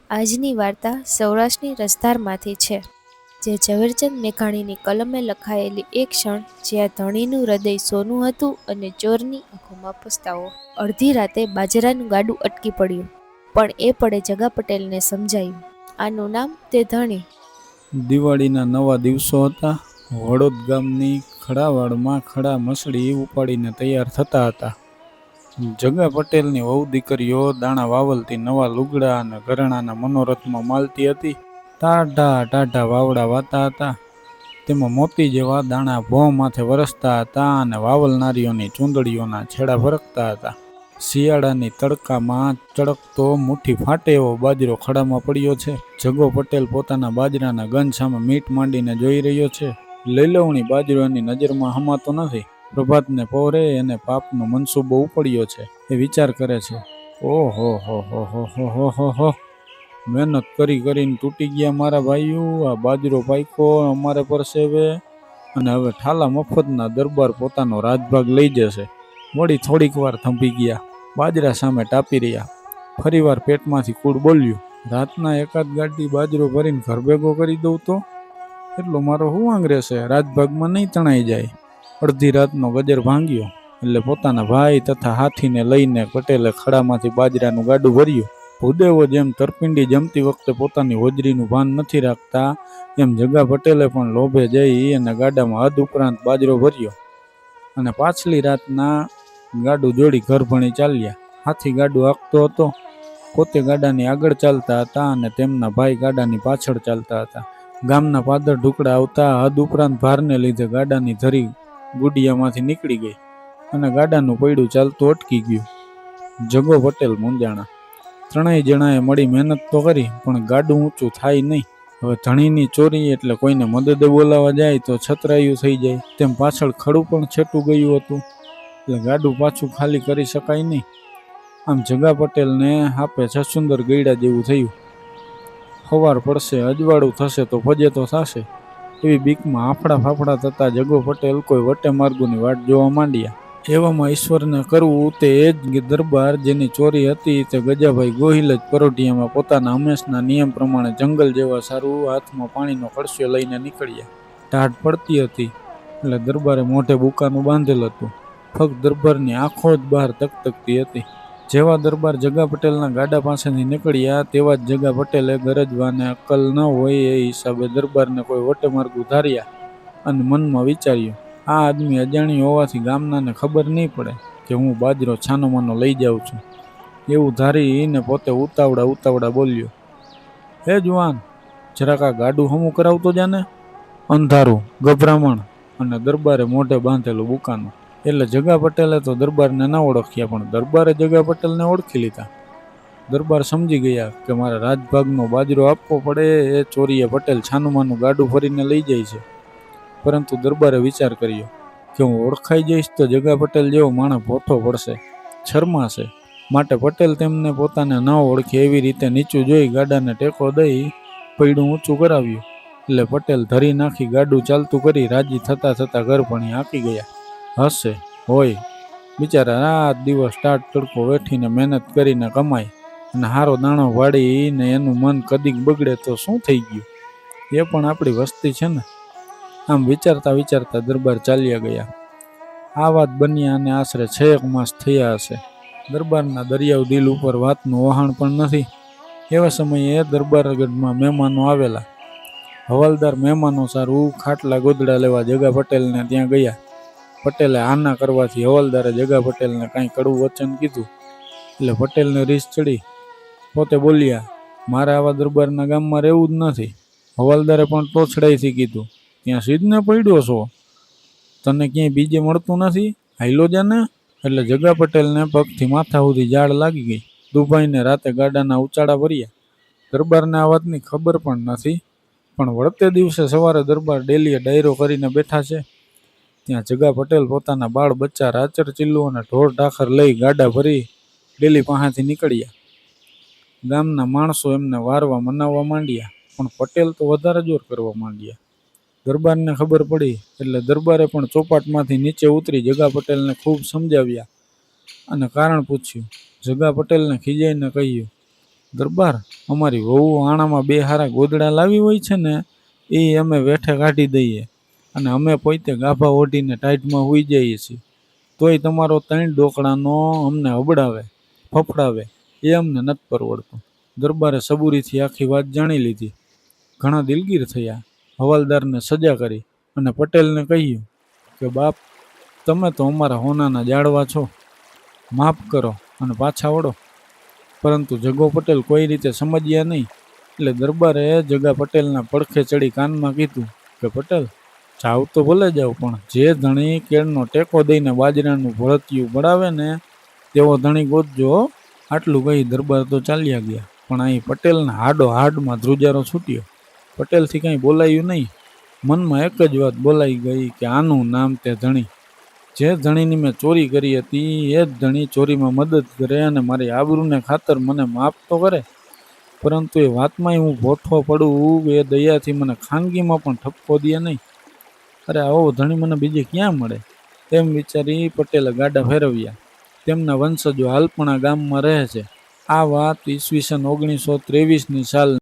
આજની વાર્તા સૌરાષ્ટ્રની રસધારમાંથી છે, જે ઝવેરચંદ મેઘાણીની કલમે લખાયેલી એક ક્ષણ જ્યાં ધણીનું હૃદય સોનું હતું અને ચોરની આંખોમાં પસ્તાવો. અડધી રાતે બાજરાનું ગાડું અટકી પડ્યું, પણ એ પડે જગા પટેલને સમજાયું, આનું નામ તે ધણી. દિવાળીના નવા દિવસો હતા. વડોદ ગામની ખડાવાડમાં ખડા મસળી ઉપાડીને તૈયાર થતા હતા. જગા પટેલની વહુ દીકરીઓ દાણા વાવલતી નવા લુગડા અને ઘરેણાના મનોરથમાં માલતી હતી. ટાઢા ટાઢા વાવડા વાતા હતા, તેમાં મોતી જેવા દાણા ભોં માથે વરસતા હતા અને વાવલનારીઓની ચૂંદડીઓના છેડા ફરકતા હતા. શિયાળાની તડકામાં ચળકતો મુઠ્ઠી ફાટે એવો બાજરો ખડામાં પડ્યો છે. જગો પટેલ પોતાના બાજરાના ગંજ સામે મીટ માંડીને જોઈ રહ્યો છે. લીલવણી બાજરો એની નજરમાં હમાતો નથી. પ્રભાતને પહોરે એને પાપનો મનસૂબો ઉપડ્યો છે. એ વિચાર કરે છે, ઓહો હો હો હો હો હો હો હો, મહેનત કરી કરીને તૂટી ગયા મારા ભાઈઓ. આ બાજરો પાયકો અમારે પરસેવે, અને હવે ઠાલા મફતના દરબાર પોતાનો રાજભાગ લઈ જશે. વળી થોડીક વાર થંભી ગયા, બાજરા સામે ટાપી રહ્યા. ફરીવાર પેટમાંથી કૂડ બોલ્યું, રાતના એકાદ ગાડી બાજરો ભરીને ઘર ભેગો કરી દઉં તો એટલો મારો હુવાંગ રહેશે, રાજભાગમાં નહીં તણાઈ જાય. અડધી રાતનો ગજર ભાંગ્યો એટલે પોતાના ભાઈ તથા હાથીને લઈને પટેલે ખડામાંથી બાજરાનું ગાડું ભર્યું. ભૂદેવો જેમ તરપિંડી જમતી વખતે પોતાની હોજરીનું ભાન નથી રાખતા, એમ જગા પટેલે પણ લોભે જઈ અને ગાડામાં હદ ઉપરાંત બાજરો ભર્યો અને પાછલી રાતના ગાડું જોડી ઘર ભણી ચાલ્યા. હાથી ગાડું હાંકતો હતો, પોતે ગાડાની આગળ ચાલતા હતા અને તેમના ભાઈ ગાડાની પાછળ ચાલતા હતા. ગામના પાદર ઢુકડા આવતા હદ ઉપરાંત ભારને લીધે ગાડાની ધરી ગુડિયામાંથી નીકળી ગઈ અને ગાડાનું પૈડું ચાલતું અટકી ગયું. જગો પટેલ મૂંઝાણા. ત્રણેય જણાએ મળી મહેનત તો કરી, પણ ગાડું ઊંચું થાય નહીં. હવે ધણીની ચોરી એટલે કોઈને મદદે બોલાવવા જાય તો છતરાયું થઈ જાય, તેમ પાછળ ખડું પણ છેટું ગયું હતું, એટલે ગાડું પાછું ખાલી કરી શકાય નહીં. આમ જગા પટેલને હાપે છસુંદર ગયડા જેવું થયું. સવાર પડશે, અજવાળું થશે તો ફજે તો થશે, એવી બીકમાં હાફડા ફાફડા થતા જગો પટેલ કોઈ વટે માર્ગોની વાટ જોવા માંડ્યા. એવામાં ઈશ્વરને કરવું તે એ જ દરબાર જેની ચોરી હતી તે ગજાભાઈ ગોહિલ જ પરોઢિયામાં પોતાના હંમેશના નિયમ પ્રમાણે જંગલ જેવા સારું હાથમાં પાણીનો કળશો લઈને નીકળ્યા. ટાઢ પડતી હતી એટલે દરબારે મોઢે બુકાનું બાંધેલ હતું. ફક્ત દરબારની આંખો જ બહાર તકતકતી હતી. જેવા દરબાર જગા પટેલના ગાડા પાસેથી નીકળ્યા તેવા જ જગા પટેલે ગરજવાને અક્કલ ન હોય એ હિસાબે દરબારને કોઈ વટે માર્ગું ધાર્યા અને મનમાં વિચાર્યું, આ આદમી અજાણ્યો હોવાથી ગામનાને ખબર નહીં પડે કે હું બાજરો છાનો માનો લઈ જાઉં છું. એવું ધારીને પોતે ઉતાવળા બોલ્યો, હે જુવાન, જરાક આ ગાડું હમું કરાવતો જાને. અંધારું, ગભરામણ અને દરબારે મોઢે બાંધેલું બુકાનું. એટલે જગા પટેલે તો દરબારને ના ઓળખ્યા, પણ દરબારે જગા પટેલને ઓળખી લીધા. દરબાર સમજી ગયા કે મારા રાજભાગનો બાજરો આપવો પડે, એ ચોરીએ પટેલ છાનુમાનું ગાડું ફરીને લઈ જાય છે. પરંતુ દરબારે વિચાર કર્યો કે હું ઓળખાઈ જઈશ તો જગા પટેલ જેવો માણસ ભોઠો પડશે, શરમાશે. માટે પટેલ તેમને પોતાને ન ઓળખે એવી રીતે નીચું જોઈ ગાડાને ટેકો દઈ પૈડું ઊંચું કરાવ્યું. એટલે પટેલ ધરી નાખી ગાડું ચાલતું કરી રાજી થતા થતા ઘર ભણી આંકી ગયા. હશે હોય બિચારા રાત દિવસ ટાટ તડકો વેઠીને મહેનત કરીને કમાય અને હારો દાણો વાળીને એનું મન કદીક બગડે તો શું થઈ ગયું, એ પણ આપણી વસ્તી છે ને. આમ વિચારતા વિચારતા દરબાર ચાલ્યા ગયા. આ વાત બન્યા અને આશરે 6 માસ થયા હશે. દરબારના દરિયાવ દિલ ઉપર વાતનું વહાણ પણ નથી. એવા સમયે દરબારગઢમાં મહેમાનો આવેલા. હવાલદાર મહેમાનો સારું ખાટલા ગોદડા લેવા જગા પટેલને ત્યાં ગયા. પટેલે આના કરવાથી હવાલદારે જગા પટેલને કાંઈ કડવું વચન કીધું એટલે પટેલને રીસ ચડી. પોતે બોલ્યા, મારે આવા દરબારના ગામમાં રહેવું જ નથી. હવાલદારે પણ તોછડાઈથી કીધું, ત્યાં સીધને પડ્યો છો, તને ક્યાંય બીજે મળતું નથી, હાઈલો જાને. એટલે જગા પટેલને પગથી માથા સુધી ઝાડ લાગી ગઈ. દુભાઈને રાતે ગાડાના ઉચાળા ભર્યા. દરબારને આ વાતની ખબર પણ નથી, પણ વળતે દિવસે સવારે દરબાર ડેલીએ ડાયરો કરીને બેઠા છે. ત્યાં જગા પટેલ પોતાના બાળ બચ્ચા રાચર ચીલ્લું અને ઢોર ઢાખર લઈ ગાડા ભરી ડેલી પાસેથી નીકળ્યા. ગામના માણસો એમને વારવા મનાવવા માંડ્યા, પણ પટેલ તો વધારે જોર કરવા માંડ્યા. દરબારને ખબર પડી એટલે દરબારે પણ ચોપાટમાંથી નીચે ઉતરી જગા પટેલને ખૂબ સમજાવ્યા અને કારણ પૂછ્યું. જગા પટેલને ખીજાઈને કહ્યું, દરબાર, અમારી વહુ આણામાં 2 હારા ગોદડા લાવી હોય છે ને, એ અમે વેઠે કાઢી દઈએ અને અમે પોતે ગાભા ઓઢીને ટાઈટમાં સૂઈ જઈએ છીએ. તોય તમારો 3 ડોકડાનો અમને અબડાવે ફફડાવે એ અમને નથી પરવડતું. દરબારે સબૂરીથી આખી વાત જાણી લીધી. ઘણા દિલગીર થયા. હવાલદારને સજા કરી અને પટેલને કહ્યું કે બાપ, તમે તો અમારા હોનાના જાળવા છો, માફ કરો અને પાછા વળો. પરંતુ જગો પટેલ કોઈ રીતે સમજ્યા નહીં. એટલે દરબારે જગા પટેલના પડખે ચડી કાનમાં કીધું કે પટેલ, જાવ તો ભલે જાવ, પણ જે ધણી કેળનો ટેકો દઈને બાજરાનું ભળતિયું બળાવે ને તેવો ધણી ગોતજો. આટલું કહી દરબાર તો ચાલ્યા ગયા. પણ અહીં પટેલના હાડમાં ધ્રુજારો છૂટ્યો. પટેલથી કંઈ બોલાયું નહીં. મનમાં એક જ વાત બોલાઈ ગઈ કે આનું નામ તે ધણી. જે ધણીની મેં ચોરી કરી હતી એ જ ધણી ચોરીમાં મદદ કરે અને મારી આબરૂને ખાતર મને માફ તો કરે, પરંતુ એ વાતમાંય હું ભોઠો પડું એ દયાથી મને ખાનગીમાં પણ ઠપકો દે નહીં. અરે આવો ધણી મને બીજે ક્યાં મળે? તેમ વિચારી પટેલે ગાડા ફેરવ્યા. તેમના વંશજો હાલપણા ગામમાં રહે છે. આ વાત ઈસવીસન 1923ની સાલ